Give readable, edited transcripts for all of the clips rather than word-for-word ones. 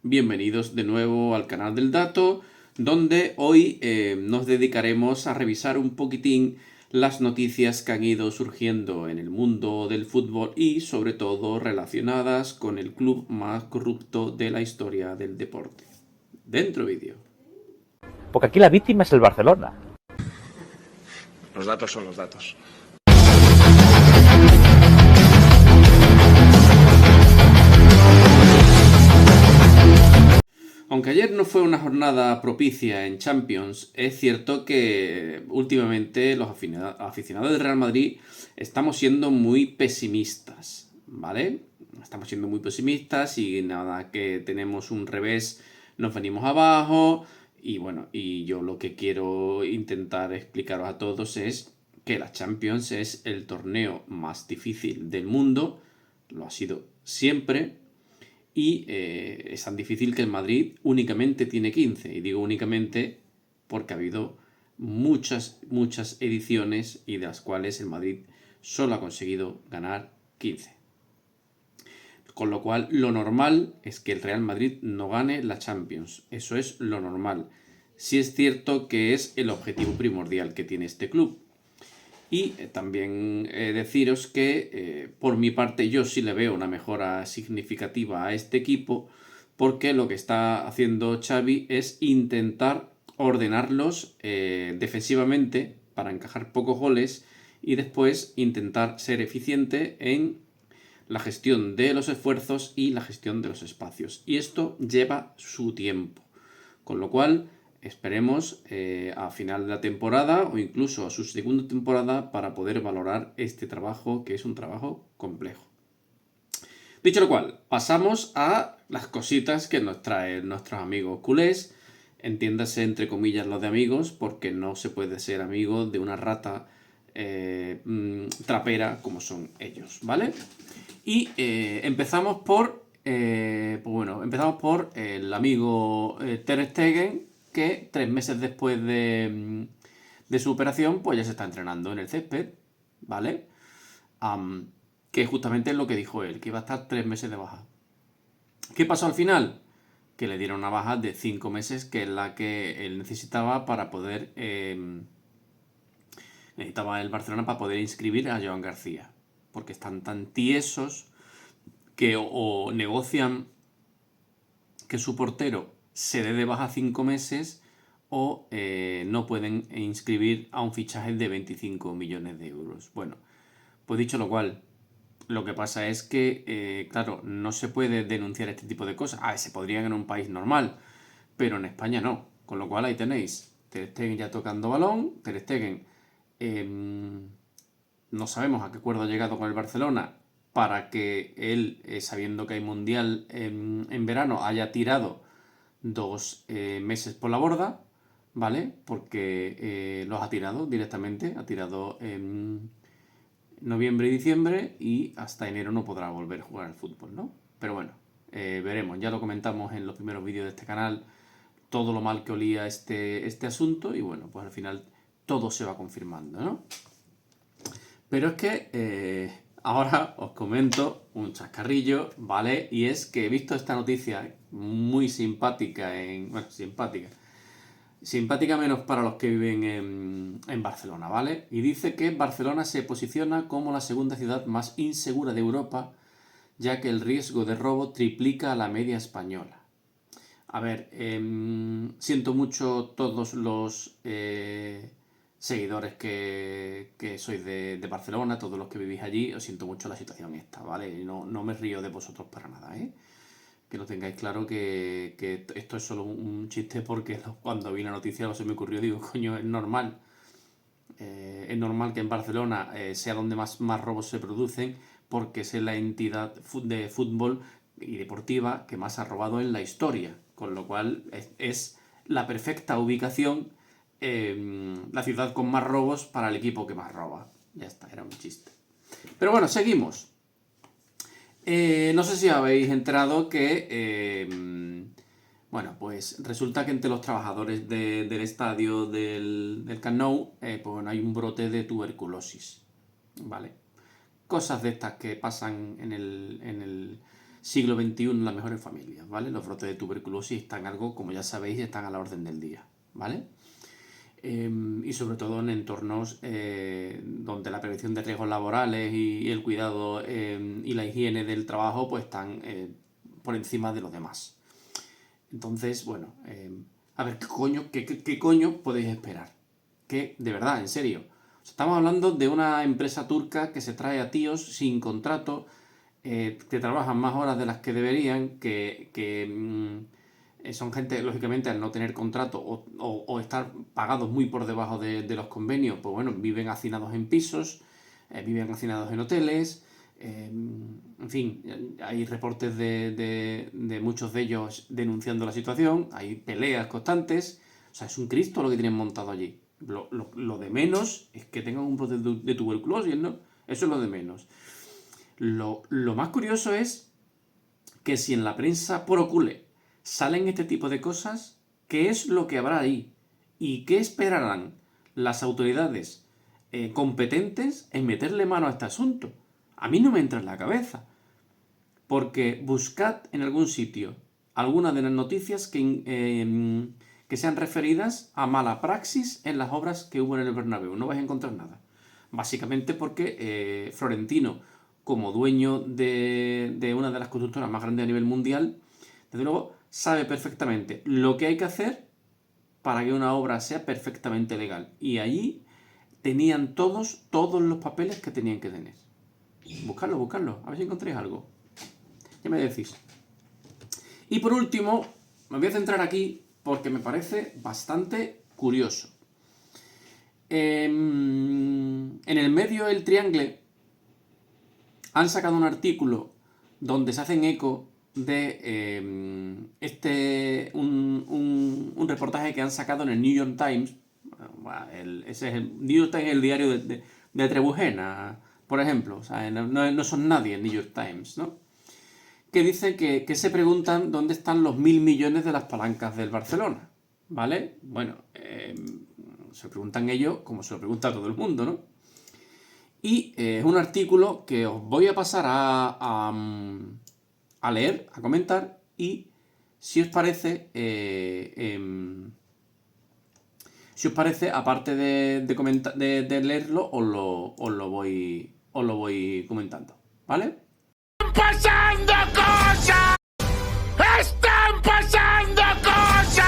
Bienvenidos de nuevo al canal del dato, donde hoy nos dedicaremos a revisar un poquitín las noticias que han ido surgiendo en el mundo del fútbol y sobre todo relacionadas con el club más corrupto de la historia del deporte. Dentro vídeo. Porque aquí la víctima es el Barcelona. Los datos son los datos. Aunque ayer no fue una jornada propicia en Champions, es cierto que últimamente los aficionados del Real Madrid estamos siendo muy pesimistas, ¿vale? Estamos siendo muy pesimistas y nada que tenemos un revés, nos venimos abajo y bueno, y yo lo que quiero intentar explicaros a todos es que la Champions es el torneo más difícil del mundo, lo ha sido siempre. Y es tan difícil que el Madrid únicamente tiene 15. Y digo únicamente porque ha habido muchas ediciones y de las cuales el Madrid solo ha conseguido ganar 15. Con lo cual, lo normal es que el Real Madrid no gane la Champions. Eso es lo normal. Sí es cierto que es el objetivo primordial que tiene este club. Y también deciros que por mi parte yo sí le veo una mejora significativa a este equipo, porque lo que está haciendo Xavi es intentar ordenarlos defensivamente para encajar pocos goles y después intentar ser eficiente en la gestión de los esfuerzos y la gestión de los espacios. Y esto lleva su tiempo. Con lo cual, esperemos a final de la temporada o incluso a su segunda temporada para poder valorar este trabajo, que es un trabajo complejo. Dicho lo cual, pasamos a las cositas que nos traen nuestros amigos culés. Entiéndase entre comillas lo de amigos, porque no se puede ser amigo de una rata trapera como son ellos, ¿vale? Y empezamos por el amigo Ter Stegen, que 3 meses después de su operación, pues ya se está entrenando en el césped, ¿vale? Que justamente es lo que dijo él, que iba a estar 3 meses de baja. ¿Qué pasó al final? Que le dieron una baja de 5 meses, que es la que él necesitaba para poder... necesitaba el Barcelona para poder inscribir a Joan García. Porque están tan tiesos que o negocian que su portero se dé de baja 5 meses o no pueden inscribir a un fichaje de 25 millones de euros. Bueno, pues dicho lo cual, lo que pasa es que, claro, no se puede denunciar este tipo de cosas. Se podrían en un país normal, pero en España no. Con lo cual ahí tenéis Ter Stegen ya tocando balón, Ter Stegen no sabemos a qué acuerdo ha llegado con el Barcelona para que él, sabiendo que hay mundial en verano, haya tirado 2 meses por la borda, ¿vale? Porque los ha tirado directamente, ha tirado en noviembre y diciembre y hasta enero no podrá volver a jugar al fútbol, ¿no? Pero bueno, veremos, ya lo comentamos en los primeros vídeos de este canal, todo lo mal que olía este asunto y bueno, pues al final todo se va confirmando, ¿no? Pero es que ahora os comento un chascarrillo, ¿vale? Y es que he visto esta noticia muy simpática simpática menos para los que viven en Barcelona, ¿vale? Y dice que Barcelona se posiciona como la segunda ciudad más insegura de Europa, ya que el riesgo de robo triplica a la media española. A ver, siento mucho todos los seguidores que sois de Barcelona, todos los que vivís allí, os siento mucho la situación esta, ¿vale? No me río de vosotros para nada, ¿eh? Que lo tengáis claro que esto es solo un chiste porque cuando vi la noticia se me ocurrió, digo, coño, es normal. Es normal que en Barcelona sea donde más robos se producen porque es la entidad de fútbol y deportiva que más ha robado en la historia. Con lo cual es la perfecta ubicación, la ciudad con más robos para el equipo que más roba. Ya está, era un chiste. Pero bueno, seguimos. No sé si habéis enterado que, bueno, pues resulta que entre los trabajadores del estadio del Camp Nou, pues bueno, hay un brote de tuberculosis, ¿vale? Cosas de estas que pasan siglo XXI en las mejores familias, ¿vale? Los brotes de tuberculosis están algo, como ya sabéis, están a la orden del día, ¿vale? Y sobre todo en entornos donde la prevención de riesgos laborales y el cuidado y la higiene del trabajo pues están por encima de los demás. Entonces, bueno, a ver, ¿qué coño podéis esperar? Que, de verdad, en serio. Estamos hablando de una empresa turca que se trae a tíos sin contrato, que trabajan más horas de las que deberían, son gente, lógicamente, al no tener contrato o estar pagados muy por debajo de los convenios, pues bueno, viven hacinados en pisos, viven hacinados en hoteles, en fin, hay reportes de muchos de ellos denunciando la situación, hay peleas constantes, o sea, es un Cristo lo que tienen montado allí. Lo de menos es que tengan un brote de tuberculosis, ¿no? Eso es lo de menos. Lo más curioso es que si en la prensa por ocule salen este tipo de cosas, ¿qué es lo que habrá ahí? ¿Y qué esperarán las autoridades competentes en meterle mano a este asunto? A mí no me entra en la cabeza. Porque buscad en algún sitio alguna de las noticias que sean referidas a mala praxis en las obras que hubo en el Bernabéu. No vais a encontrar nada. Básicamente porque Florentino, como dueño de una de las constructoras más grandes a nivel mundial, desde luego sabe perfectamente lo que hay que hacer para que una obra sea perfectamente legal. Y allí tenían todos los papeles que tenían que tener. Buscarlo, a ver si encontréis algo. Ya me decís. Y por último, me voy a centrar aquí porque me parece bastante curioso. En el medio del Triangle han sacado un artículo donde se hacen eco de un reportaje que han sacado en el New York Times. Ese es el New York Times, el diario de Trebujena, por ejemplo. O sea, no son nadie el New York Times, ¿no? Que dice que se preguntan dónde están los 1.000 millones de las palancas del Barcelona, ¿vale? Bueno, se preguntan ellos como se lo pregunta a todo el mundo, ¿no? Y es un artículo que os voy a pasar a leer, a comentar, y si os parece, aparte de leerlo, os lo voy comentando, ¿vale? ¡Pasando cosas! ¡Están pasando cosas!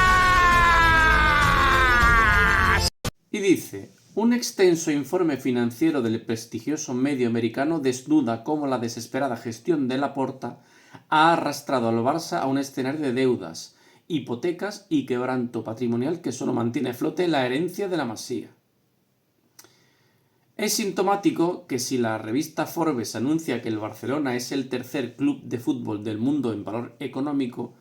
Y dice, un extenso informe financiero del prestigioso medio americano desnuda cómo la desesperada gestión de Laporta ha arrastrado al Barça a un escenario de deudas, hipotecas y quebranto patrimonial que solo mantiene a flote la herencia de la Masía. Es sintomático que si la revista Forbes anuncia que el Barcelona es el tercer club de fútbol del mundo en valor económico,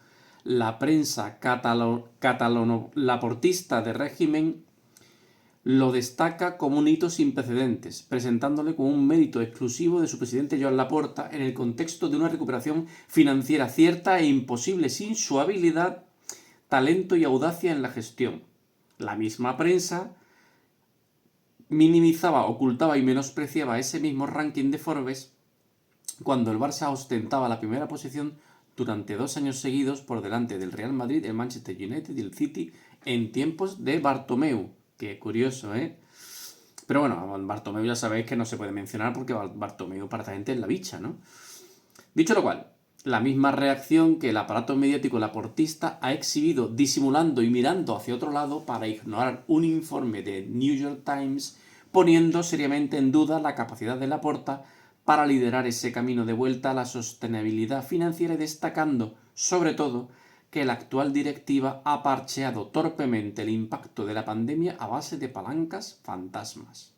la prensa catalano-laportista de régimen lo destaca como un hito sin precedentes, presentándole como un mérito exclusivo de su presidente Joan Laporta en el contexto de una recuperación financiera cierta e imposible sin su habilidad, talento y audacia en la gestión. La misma prensa minimizaba, ocultaba y menospreciaba ese mismo ranking de Forbes cuando el Barça ostentaba la primera posición durante 2 años seguidos por delante del Real Madrid, el Manchester United y el City en tiempos de Bartomeu. Qué curioso, ¿eh? Pero bueno, Bartomeu ya sabéis que no se puede mencionar porque Bartomeu para esta gente es la bicha, ¿no? Dicho lo cual, la misma reacción que el aparato mediático laportista ha exhibido disimulando y mirando hacia otro lado para ignorar un informe de New York Times poniendo seriamente en duda la capacidad de Laporta para liderar ese camino de vuelta a la sostenibilidad financiera y destacando, sobre todo, que la actual directiva ha parcheado torpemente el impacto de la pandemia a base de palancas fantasmas.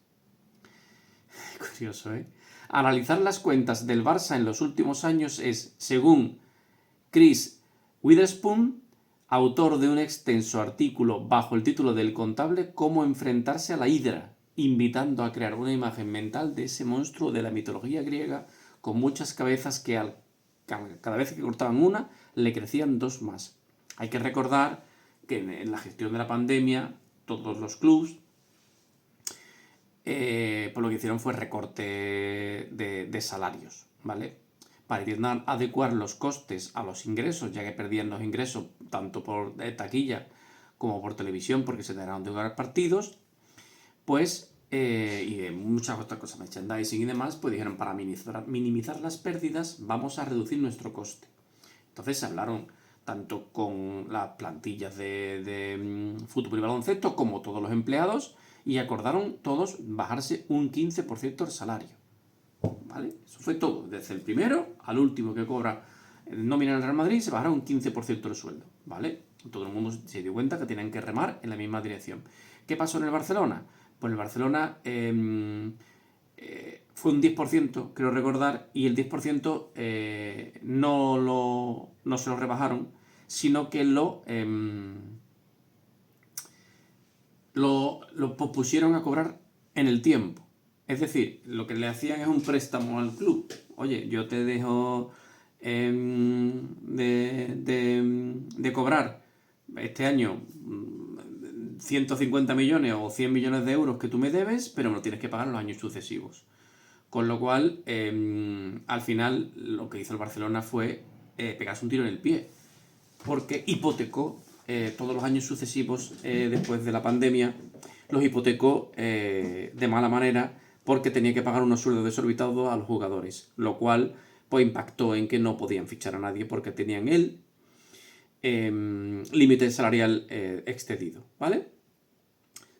Curioso, ¿eh? Analizar las cuentas del Barça en los últimos años es, según Chris Witherspoon, autor de un extenso artículo bajo el título del contable Cómo enfrentarse a la hidra, invitando a crear una imagen mental de ese monstruo de la mitología griega con muchas cabezas que cada vez que cortaban una le crecían 2 más. Hay que recordar que en la gestión de la pandemia todos los clubs por lo que hicieron fue recorte de salarios, ¿vale? para intentar adecuar los costes a los ingresos, ya que perdían los ingresos tanto por taquilla como por televisión, porque se dejaron de jugar partidos, pues, y de muchas otras cosas, merchandising y demás, pues dijeron, para minimizar las pérdidas, vamos a reducir nuestro coste. Entonces se hablaron tanto con las plantillas de fútbol y baloncesto como todos los empleados, y acordaron todos bajarse un 15% el salario. ¿Vale? Eso fue todo. Desde el primero al último que cobra nómina en el Real Madrid se bajaron un 15% el sueldo. ¿Vale? Todo el mundo se dio cuenta que tenían que remar en la misma dirección. ¿Qué pasó en el Barcelona? Pues el Barcelona fue un 10%, creo recordar, y el 10% no se lo rebajaron, sino que lo pospusieron a cobrar en el tiempo. Es decir, lo que le hacían es un préstamo al club. Oye, yo te dejo de cobrar este año 150 millones o 100 millones de euros que tú me debes, pero me lo tienes que pagar en los años sucesivos. Con lo cual, al final, lo que hizo el Barcelona fue pegarse un tiro en el pie, porque hipotecó todos los años sucesivos después de la pandemia, los hipotecó de mala manera, porque tenía que pagar unos sueldos desorbitados a los jugadores, lo cual pues impactó en que no podían fichar a nadie porque tenían el límite salarial excedido, ¿vale?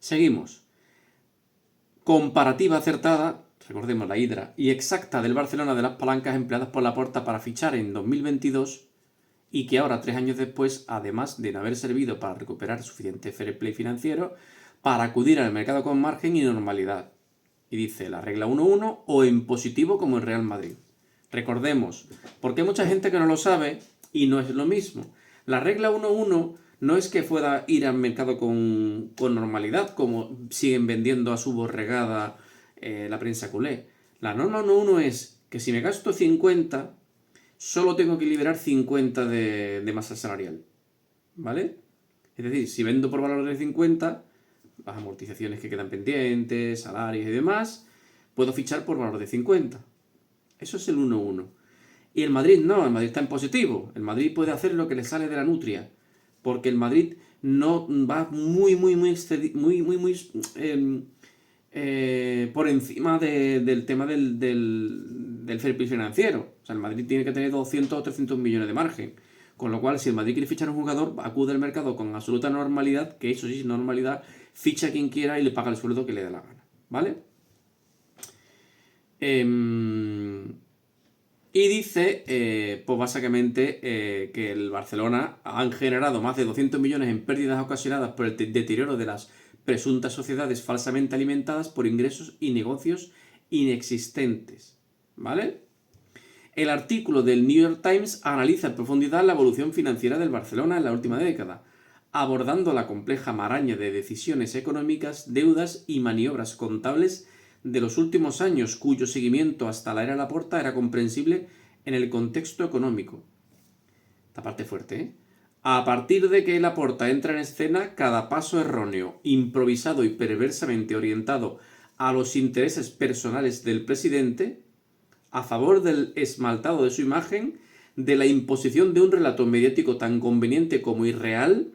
Seguimos. Comparativa acertada, recordemos la hidra, y exacta del Barcelona de las palancas empleadas por Laporta para fichar en 2022 y que ahora, 3 años después, además de no haber servido para recuperar suficiente fair play financiero, para acudir al mercado con margen y normalidad. Y dice la regla 1-1 o en positivo como el Real Madrid. Recordemos, porque hay mucha gente que no lo sabe y no es lo mismo. La regla 1-1 no es que pueda ir al mercado con normalidad, como siguen vendiendo a su borregada la prensa culé. La norma 1-1 es que si me gasto 50, solo tengo que liberar 50 de masa salarial. ¿Vale? Es decir, si vendo por valor de 50, las amortizaciones que quedan pendientes, salarios y demás, puedo fichar por valor de 50. Eso es el 1-1. Y el Madrid no, el Madrid está en positivo. El Madrid puede hacer lo que le sale de la nutria. Porque el Madrid no va muy por encima del tema del fair play financiero. O sea, el Madrid tiene que tener 200 o 300 millones de margen. Con lo cual, si el Madrid quiere fichar a un jugador, acude al mercado con absoluta normalidad, que eso sí es normalidad, ficha a quien quiera y le paga el sueldo que le dé la gana. ¿Vale? Y dice, pues básicamente, que el Barcelona han generado más de 200 millones en pérdidas ocasionadas por el deterioro de las presuntas sociedades falsamente alimentadas por ingresos y negocios inexistentes. ¿Vale? El artículo del New York Times analiza en profundidad la evolución financiera del Barcelona en la última década, abordando la compleja maraña de decisiones económicas, deudas y maniobras contables de los últimos años, cuyo seguimiento hasta la era Laporta era comprensible en el contexto económico. Esta parte fuerte, ¿eh? A partir de que Laporta entra en escena, cada paso erróneo, improvisado y perversamente orientado a los intereses personales del presidente, a favor del esmaltado de su imagen, de la imposición de un relato mediático tan conveniente como irreal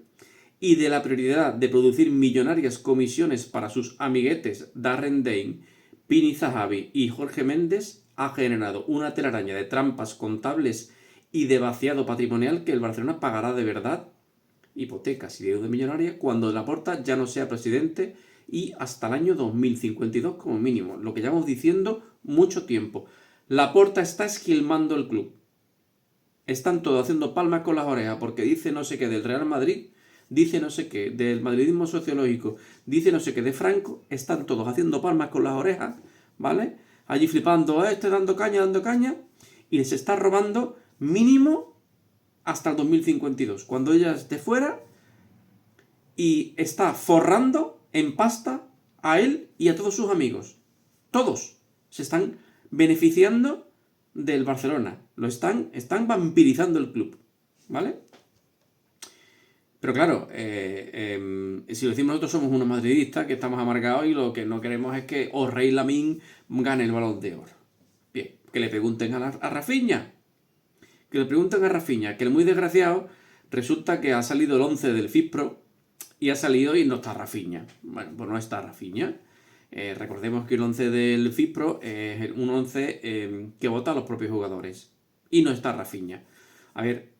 y de la prioridad de producir millonarias comisiones para sus amiguetes Darren Dane, Pini Zahavi y Jorge Méndez, ha generado una telaraña de trampas contables y de vaciado patrimonial que el Barcelona pagará de verdad, hipotecas y deuda millonaria, cuando Laporta ya no sea presidente y hasta el año 2052 como mínimo, lo que llevamos diciendo mucho tiempo. Laporta está esquilmando el club. Están todos haciendo palmas con las orejas porque dice no sé qué del Real Madrid, dice no sé qué del madridismo sociológico, dice no sé qué de Franco. Están todos haciendo palmas con las orejas, ¿vale? Allí flipando, dando caña, y les está robando mínimo hasta el 2052, cuando ella esté fuera, y está forrando en pasta a él y a todos sus amigos. Todos se están beneficiando del Barcelona. Están vampirizando el club, ¿vale? Pero claro, si lo decimos nosotros, somos unos madridistas que estamos amargados y lo que no queremos es que Rey Lamine gane el Balón de Oro. Bien, que le pregunten a Rafinha. Que le preguntan a Rafinha, que el muy desgraciado resulta que ha salido el 11 del FIFPro y ha salido y no está Rafinha. Bueno, pues no está Rafinha. Recordemos que el 11 del FIFPro es un 11 que vota a los propios jugadores. Y no está Rafinha. A ver,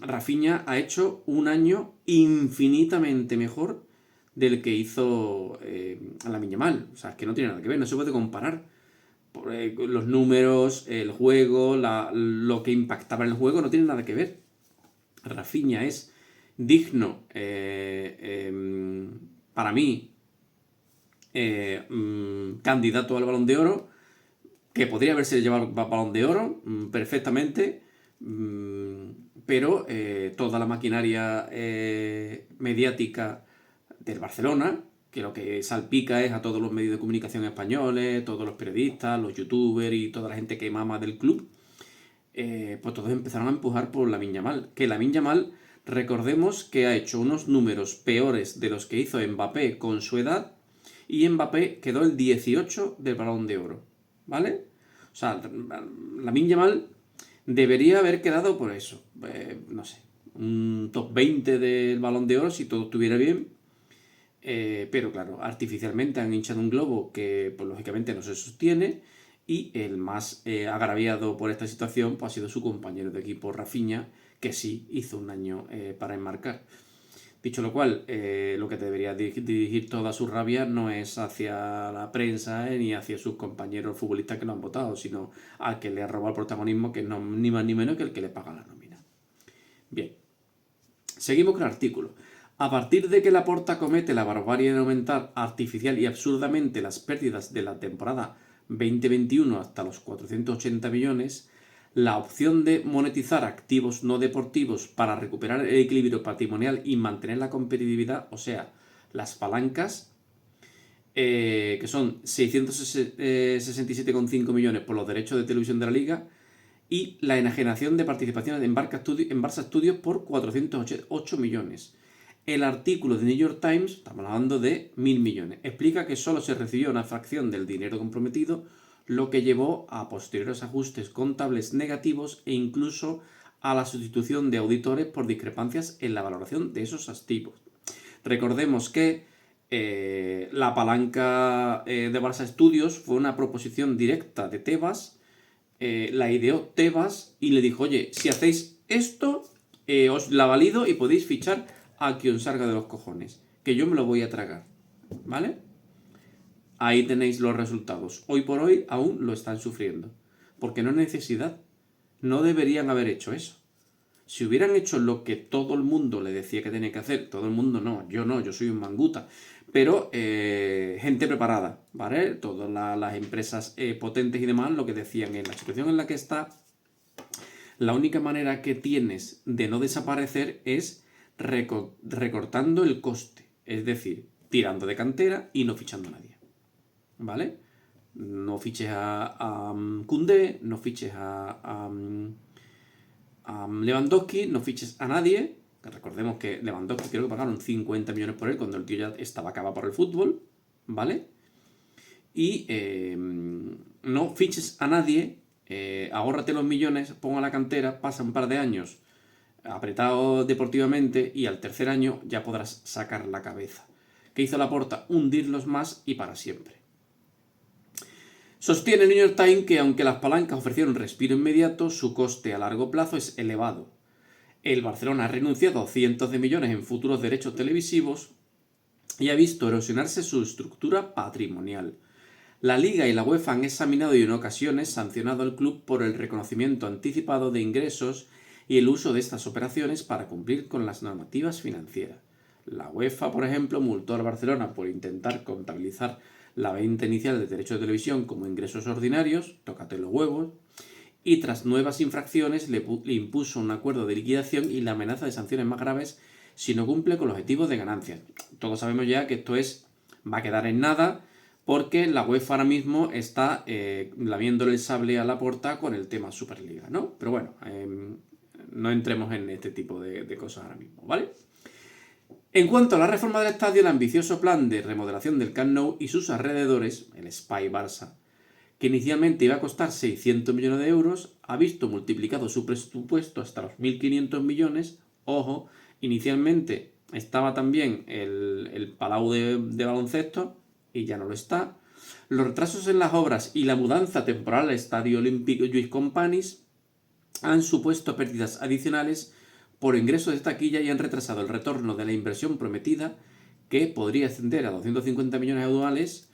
Rafinha ha hecho un año infinitamente mejor del que hizo Lamine Yamal. O sea, es que no tiene nada que ver, no se puede comparar. Los números, el juego, lo que impactaba en el juego no tiene nada que ver. Rafinha es digno, para mí, candidato al Balón de Oro, que podría haberse llevado el Balón de Oro perfectamente, pero toda la maquinaria mediática del Barcelona, que lo que salpica es a todos los medios de comunicación españoles, todos los periodistas, los youtubers y toda la gente que mama del club, pues todos empezaron a empujar por Lamine Yamal. Que Lamine Yamal, recordemos que ha hecho unos números peores de los que hizo Mbappé con su edad, y Mbappé quedó el 18 del Balón de Oro, ¿vale? O sea, Lamine Yamal debería haber quedado por eso, no sé, un top 20 del Balón de Oro si todo estuviera bien. Pero claro, artificialmente han hinchado un globo que pues lógicamente no se sostiene, y el más agraviado por esta situación pues ha sido su compañero de equipo Rafinha, que sí hizo un año para enmarcar. Dicho lo cual, lo que debería dirigir toda su rabia no es hacia la prensa ni hacia sus compañeros futbolistas que lo han votado, sino al que le ha robado el protagonismo, que no ni más ni menos que el que le paga la nómina. Bien, seguimos con el artículo. A partir de que Laporta comete la barbarie de aumentar artificial y absurdamente las pérdidas de la temporada 2021 hasta los 480 millones, la opción de monetizar activos no deportivos para recuperar el equilibrio patrimonial y mantener la competitividad, o sea, las palancas, que son 667,5 millones por los derechos de televisión de la Liga, y la enajenación de participaciones en Barça Studios por 408 millones. El artículo de New York Times, estamos hablando de 1.000 millones, explica que solo se recibió una fracción del dinero comprometido, lo que llevó a posteriores ajustes contables negativos e incluso a la sustitución de auditores por discrepancias en la valoración de esos activos. Recordemos que la palanca de Barça Studios fue una proposición directa de Tebas, la ideó Tebas y le dijo, oye, si hacéis esto, os la valido y podéis fichar a quien salga de los cojones, que yo me lo voy a tragar, ¿vale? Ahí tenéis los resultados. Hoy por hoy aún lo están sufriendo, porque no hay necesidad. No deberían haber hecho eso. Si hubieran hecho lo que todo el mundo le decía que tenía que hacer, todo el mundo no, yo soy un manguta, pero gente preparada, ¿vale? Todas las empresas potentes y demás lo que decían es la situación en la que está, la única manera que tienes de no desaparecer es recortando el coste, es decir, tirando de cantera y no fichando a nadie, ¿vale? No fiches a Koundé, no fiches a Lewandowski, no fiches a nadie. Recordemos que Lewandowski creo que pagaron 50 millones por él cuando el tío ya estaba acabado por el fútbol, ¿vale? Y no fiches a nadie, ahórrate los millones, ponga la cantera, pasa un par de años apretado deportivamente y al tercer año ya podrás sacar la cabeza. ¿Qué hizo Laporta? Hundirlos más y para siempre. Sostiene el New York Times que aunque las palancas ofrecieron respiro inmediato, su coste a largo plazo es elevado. El Barcelona ha renunciado a cientos de millones en futuros derechos televisivos y ha visto erosionarse su estructura patrimonial. La Liga y la UEFA han examinado y en ocasiones sancionado al club por el reconocimiento anticipado de ingresos y el uso de estas operaciones para cumplir con las normativas financieras. La UEFA, por ejemplo, multó al Barcelona por intentar contabilizar la venta inicial de derechos de televisión como ingresos ordinarios, tócate los huevos, y tras nuevas infracciones le impuso un acuerdo de liquidación y la amenaza de sanciones más graves si no cumple con los objetivos de ganancias. Todos sabemos ya que esto va a quedar en nada, porque la UEFA ahora mismo está lamiéndole el sable a Laporta con el tema Superliga, ¿no? Pero bueno, no entremos en este tipo de cosas ahora mismo, ¿vale? En cuanto a la reforma del estadio, el ambicioso plan de remodelación del Camp Nou y sus alrededores, el Spy Barça, que inicialmente iba a costar 600 millones de euros, ha visto multiplicado su presupuesto hasta los 1.500 millones. Ojo, inicialmente estaba también el Palau de baloncesto y ya no lo está. Los retrasos en las obras y la mudanza temporal al Estadio Olímpico Lluís Companys han supuesto pérdidas adicionales por ingresos de taquilla y han retrasado el retorno de la inversión prometida, que podría ascender a 250 millones anuales.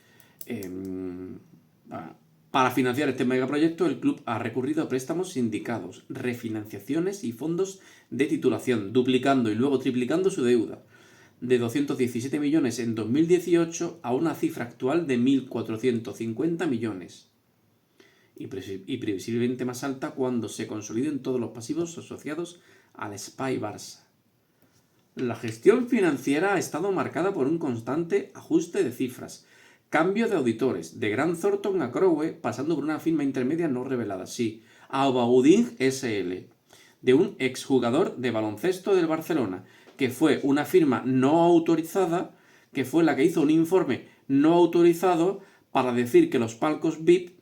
Para financiar este megaproyecto, el club ha recurrido a préstamos sindicados, refinanciaciones y fondos de titulación, duplicando y luego triplicando su deuda, de 217 millones en 2018 a una cifra actual de 1.450 millones. Y previsiblemente más alta cuando se consoliden todos los pasivos asociados al Espai Barça. La gestión financiera ha estado marcada por un constante ajuste de cifras, cambio de auditores, de Grant Thornton a Crowe, pasando por una firma intermedia no revelada, sí, a Abaudin SL, de un exjugador de baloncesto del Barcelona, que fue una firma no autorizada, que fue la que hizo un informe no autorizado para decir que los palcos VIP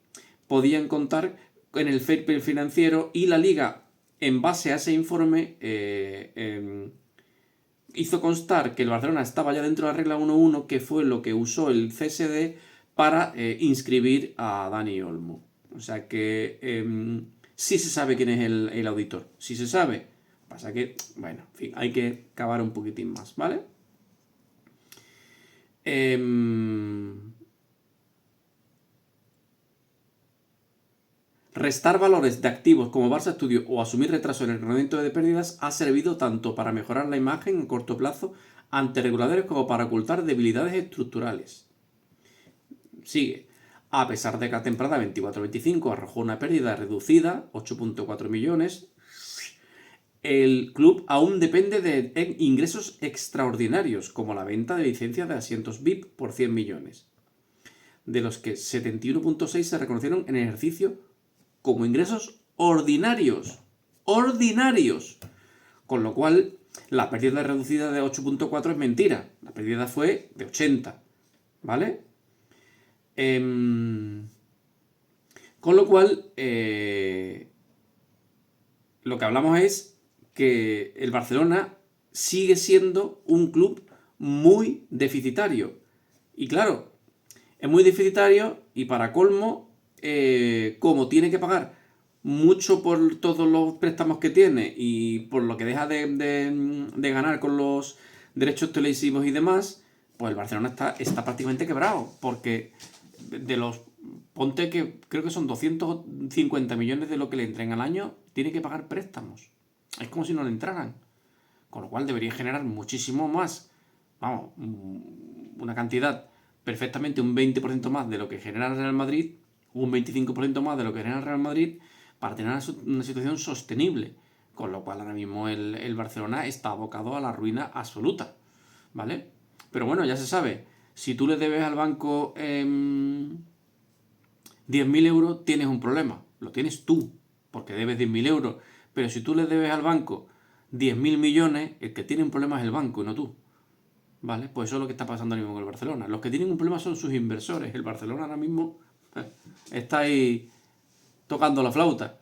podían contar en el fair play financiero, y la Liga, en base a ese informe, hizo constar que el Barcelona estaba ya dentro de la regla 1.1, que fue lo que usó el CSD para inscribir a Dani Olmo. O sea que sí se sabe quién es el auditor. Sí se sabe. Pasa que, bueno, en fin, hay que cavar un poquitín más, ¿vale? Restar valores de activos como Barça Studio o asumir retraso en el rendimiento de pérdidas ha servido tanto para mejorar la imagen a corto plazo ante reguladores como para ocultar debilidades estructurales. Sigue. A pesar de que la temporada 24-25 arrojó una pérdida reducida, 8.4 millones, el club aún depende de ingresos extraordinarios, como la venta de licencias de asientos VIP por 100 millones, de los que 71.6 se reconocieron en el ejercicio como ingresos ordinarios. ¡Ordinarios! Con lo cual, la pérdida reducida de 8.4 es mentira. La pérdida fue de 80. ¿Vale? Con lo cual, lo que hablamos es que el Barcelona sigue siendo un club muy deficitario. Y claro, es muy deficitario y para colmo, como tiene que pagar mucho por todos los préstamos que tiene y por lo que deja de ganar con los derechos televisivos y demás, pues el Barcelona está prácticamente quebrado, porque de los, ponte que creo que son 250 millones de lo que le entren al año, tiene que pagar préstamos. Es como si no le entraran. Con lo cual debería generar muchísimo más. Vamos, una cantidad perfectamente un 20% más de lo que genera el Real Madrid, un 25% más de lo que genera el Real Madrid, para tener una situación sostenible. Con lo cual ahora mismo el Barcelona está abocado a la ruina absoluta. ¿Vale? Pero bueno, ya se sabe. Si tú le debes al banco 10.000 euros, tienes un problema. Lo tienes tú, porque debes 10.000 euros. Pero si tú le debes al banco 10.000 millones, el que tiene un problema es el banco y no tú. ¿Vale? Pues eso es lo que está pasando ahora mismo con el Barcelona. Los que tienen un problema son sus inversores. El Barcelona ahora mismo está ahí tocando la flauta.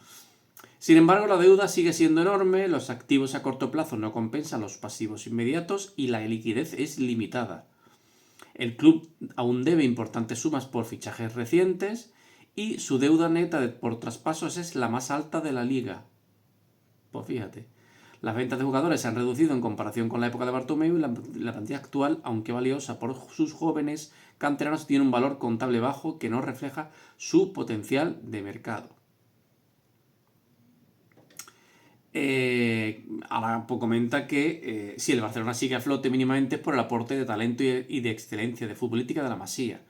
Sin embargo, la deuda sigue siendo enorme, los activos a corto plazo no compensan los pasivos inmediatos y la liquidez es limitada. El club aún debe importantes sumas por fichajes recientes y su deuda neta por traspasos es la más alta de la liga. Pues fíjate, las ventas de jugadores se han reducido en comparación con la época de Bartomeu y la plantilla actual, aunque valiosa por sus jóvenes canteranos, tiene un valor contable bajo que no refleja su potencial de mercado. Ahora comenta que si el Barcelona sigue a flote mínimamente es por el aporte de talento y de excelencia de futbolística de la Masía,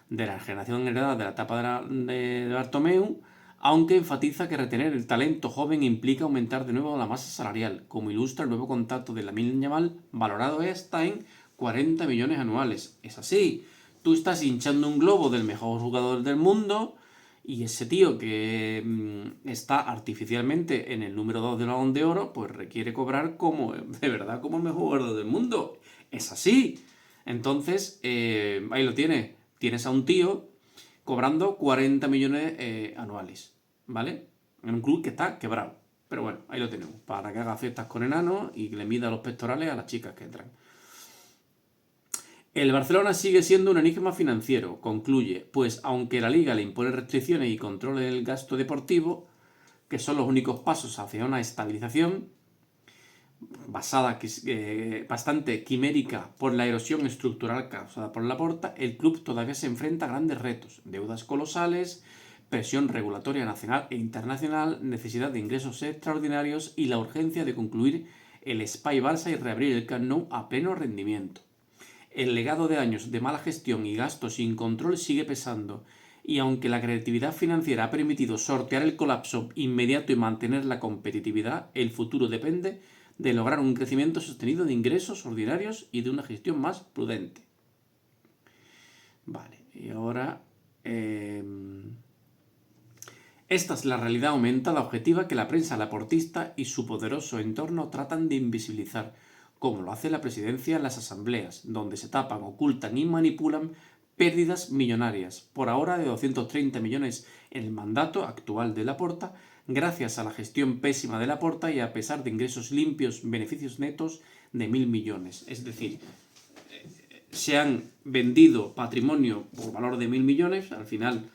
de la generación heredada de la etapa de Bartomeu, aunque enfatiza que retener el talento joven implica aumentar de nuevo la masa salarial, como ilustra el nuevo contrato de Lamine Yamal, valorado hasta en 40 millones anuales. Es así, tú estás hinchando un globo del mejor jugador del mundo y ese tío que está artificialmente en el número 2 del Balón de Oro, pues requiere cobrar de verdad como el mejor jugador del mundo. Es así. Entonces, ahí lo tienes. Tienes a un tío cobrando 40 millones anuales, ¿vale? En un club que está quebrado. Pero bueno, ahí lo tenemos, para que haga fiestas con enanos y que le mida los pectorales a las chicas que entran. El Barcelona sigue siendo un enigma financiero, concluye, pues aunque la Liga le impone restricciones y controle el gasto deportivo, que son los únicos pasos hacia una estabilización, bastante quimérica por la erosión estructural causada por Laporta, el club todavía se enfrenta a grandes retos, deudas colosales, presión regulatoria nacional e internacional, necesidad de ingresos extraordinarios y la urgencia de concluir el Espai Barça y reabrir el Camp Nou a pleno rendimiento. El legado de años de mala gestión y gastos sin control sigue pesando, y aunque la creatividad financiera ha permitido sortear el colapso inmediato y mantener la competitividad, el futuro depende de lograr un crecimiento sostenido de ingresos ordinarios y de una gestión más prudente. Vale, y ahora... Esta es la realidad aumentada objetiva que la prensa laportista y su poderoso entorno tratan de invisibilizar, como lo hace la presidencia en las asambleas, donde se tapan, ocultan y manipulan pérdidas millonarias, por ahora de 230 millones en el mandato actual de Laporta, gracias a la gestión pésima de Laporta y a pesar de ingresos limpios, beneficios netos de 1.000 millones. Es decir, se han vendido patrimonio por valor de 1.000 millones, al final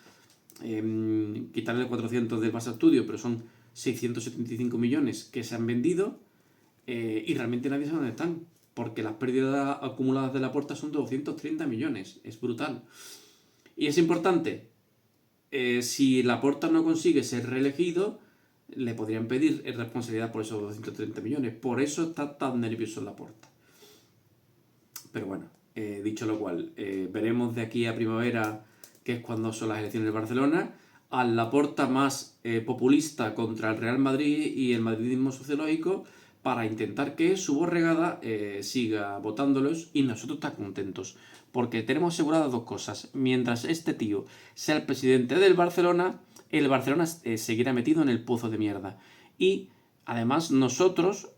quitarle 400 del Barça Studio, pero son 675 millones que se han vendido y realmente nadie sabe dónde están, porque las pérdidas acumuladas de Laporta son de 230 millones, es brutal. Y es importante, si Laporta no consigue ser reelegido, le podrían pedir responsabilidad por esos 230 millones, por eso está tan nervioso Laporta. Pero bueno, dicho lo cual, veremos de aquí a primavera, que es cuando son las elecciones de Barcelona, al Laporta más populista contra el Real Madrid y el madridismo sociológico, para intentar que su borregada siga votándolos y nosotros estar contentos. Porque tenemos aseguradas dos cosas. Mientras este tío sea el presidente del Barcelona, el Barcelona seguirá metido en el pozo de mierda. Y además nosotros,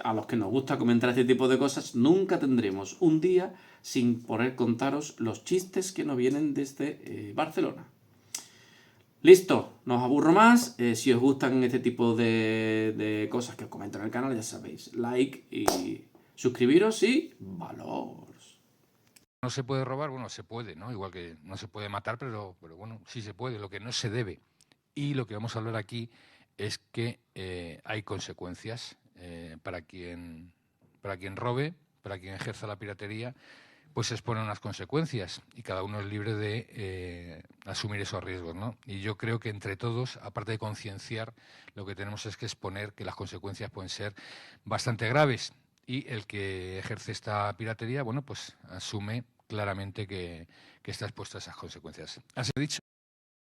a los que nos gusta comentar este tipo de cosas, nunca tendremos un día sin poder contaros los chistes que nos vienen desde Barcelona. Listo, no os aburro más. Si os gustan este tipo de cosas que os comento en el canal, ya sabéis, like y suscribiros y valor. No se puede robar, bueno, se puede, ¿no? Igual que no se puede matar, pero bueno, sí se puede, lo que no se debe. Y lo que vamos a hablar aquí es que hay consecuencias para quien robe, para quien ejerza la piratería, pues se exponen unas consecuencias y cada uno es libre de asumir esos riesgos, ¿no? Y yo creo que entre todos, aparte de concienciar, lo que tenemos es que exponer que las consecuencias pueden ser bastante graves y el que ejerce esta piratería, bueno, pues asume claramente que está expuesto a esas consecuencias. Así dicho.